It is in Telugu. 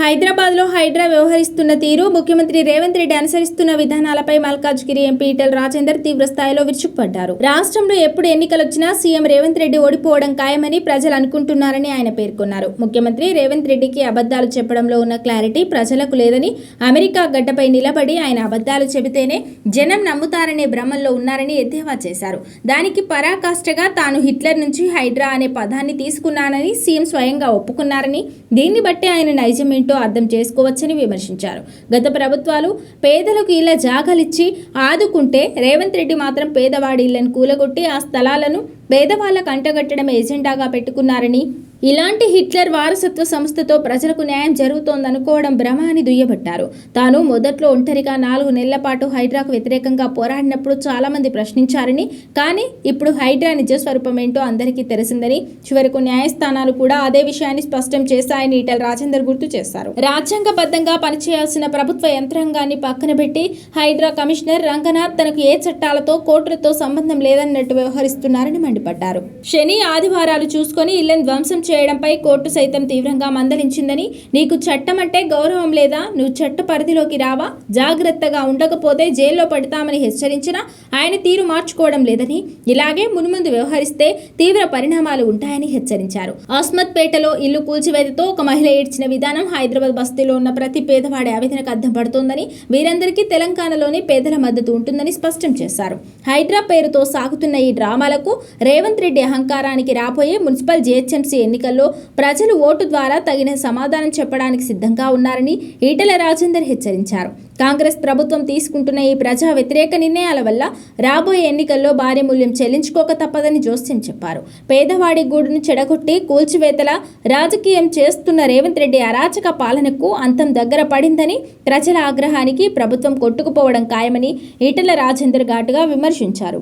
హైదరాబాద్లో హైడ్రా వ్యవహరిస్తున్న తీరు, ముఖ్యమంత్రి రేవంత్ రెడ్డి అనుసరిస్తున్న విధానాలపై మల్కాజ్గిరి ఎంపీ ఈటెల రాజేందర్ తీవ్ర స్థాయిలో విరుచుకుపడ్డారు. రాష్ట్రంలో ఎప్పుడు ఎన్నికలొచ్చినా సీఎం రేవంత్ రెడ్డి ఓడిపోవడం ఖాయమని ప్రజలు అనుకుంటున్నారని ఆయన పేర్కొన్నారు. ముఖ్యమంత్రి రేవంత్ రెడ్డికి అబద్ధాలు చెప్పడంలో ఉన్న క్లారిటీ ప్రజలకు లేదని, అమెరికా గడ్డపై నిలబడి ఆయన అబద్ధాలు చెబితేనే జనం నమ్ముతారనే భ్రమంలో ఉన్నారని ఎద్దేవా చేశారు. దానికి పరాకాష్ఠగా తాను హిట్లర్ నుంచి హైడ్రా అనే పదాన్ని తీసుకున్నానని సీఎం స్వయంగా ఒప్పుకున్నారని, దీన్ని బట్టి ఆయన నైజమేంటో అర్థం చేసుకోవచ్చని విమర్శించారు. గత ప్రభుత్వాలు పేదలకు ఇళ్ల జాగాలిచ్చి ఆదుకుంటే రేవంత్ రెడ్డి మాత్రం పేదవాడి ఇళ్లను కూలగొట్టి ఆ స్థలాలను పేదవాళ్లకు అంటగట్టడం ఎజెండాగా పెట్టుకున్నారని, ఇలాంటి హిట్లర్ వారసత్వ సంస్థతో ప్రజలకు న్యాయం జరుగుతోందనుకోవడం భ్రమ అని దుయ్యబట్టారు. తాను మొదట్లో ఒంటరిగా 4 నెలల పాటు హైడ్రాకు వ్యతిరేకంగా పోరాడినప్పుడు చాలా మంది ప్రశ్నించారని, కానీ ఇప్పుడు హైడ్రా నిజస్వరూపం ఏంటో అందరికీ తెలిసిందని, చివరకు న్యాయస్థానాలు కూడా అదే విషయాన్ని స్పష్టం చేశాయని ఈటెల రాజేందర్ గుర్తు చేశారు. రాజ్యాంగబద్ధంగా పనిచేయాల్సిన ప్రభుత్వ యంత్రాంగాన్ని పక్కన పెట్టి హైడ్రా కమిషనర్ రంగనాథ్ తనకు ఏ చట్టాలతో కోర్టులతో సంబంధం లేదన్నట్టు వ్యవహరిస్తున్నారని మండిపడ్డారు. శని ఆదివారాలు చూసుకొని ఇళ్లను ధ్వంసం చేయడంపై కోర్టు సైతం తీవ్రంగా మందలించిందని, నీకు చట్టం అంటే గౌరవం లేదా, నువ్వు చట్ట పరిధిలోకి రావా, జాగ్రత్తగా ఉండకపోతే జైల్లో పడతామని హెచ్చరించినా ఆయన తీరు మార్చుకోవడం లేదని, ఇలాగే మున్ముందు వ్యవహరిస్తే తీవ్ర పరిణామాలు ఉంటాయని హెచ్చరించారు. అస్మత్ పేటలో ఇల్లు కూల్చివేతతో ఒక మహిళ ఏడ్చిన విధానం హైదరాబాద్ బస్తీలో ఉన్న ప్రతి పేదవాడి ఆవేదనకు అద్దం పడుతోందని, వీరందరికీ తెలంగాణలోని పేదల మద్దతు ఉంటుందని స్పష్టం చేశారు. హైడ్రా పేరుతో సాగుతున్న ఈ డ్రామాలకు రేవంత్ రెడ్డి అహంకారానికి రాబోయే మున్సిపల్ జీహెచ్ఎంసీ ఎన్నికల్లో ప్రజలు ఓటు ద్వారా తగిన సమాధానం చెప్పడానికి సిద్ధంగా ఉన్నారని ఈటెల రాజేందర్ హెచ్చరించారు. కాంగ్రెస్ ప్రభుత్వం తీసుకుంటున్న ఈ ప్రజా వ్యతిరేక నిర్ణయాల వల్ల రాబోయే ఎన్నికల్లో భారీ మూల్యం చెల్లించుకోక తప్పదని జోస్యం చెప్పారు. పేదవాడి గూడును చెడగొట్టి కూల్చివేతల రాజకీయం చేస్తున్న రేవంత్ రెడ్డి అరాచక పాలనకు అంతం దగ్గర పడిందని, ప్రజల ఆగ్రహానికి ప్రభుత్వం కొట్టుకుపోవడం ఖాయమని ఈటెల రాజేందర్ ఘాటుగా విమర్శించారు.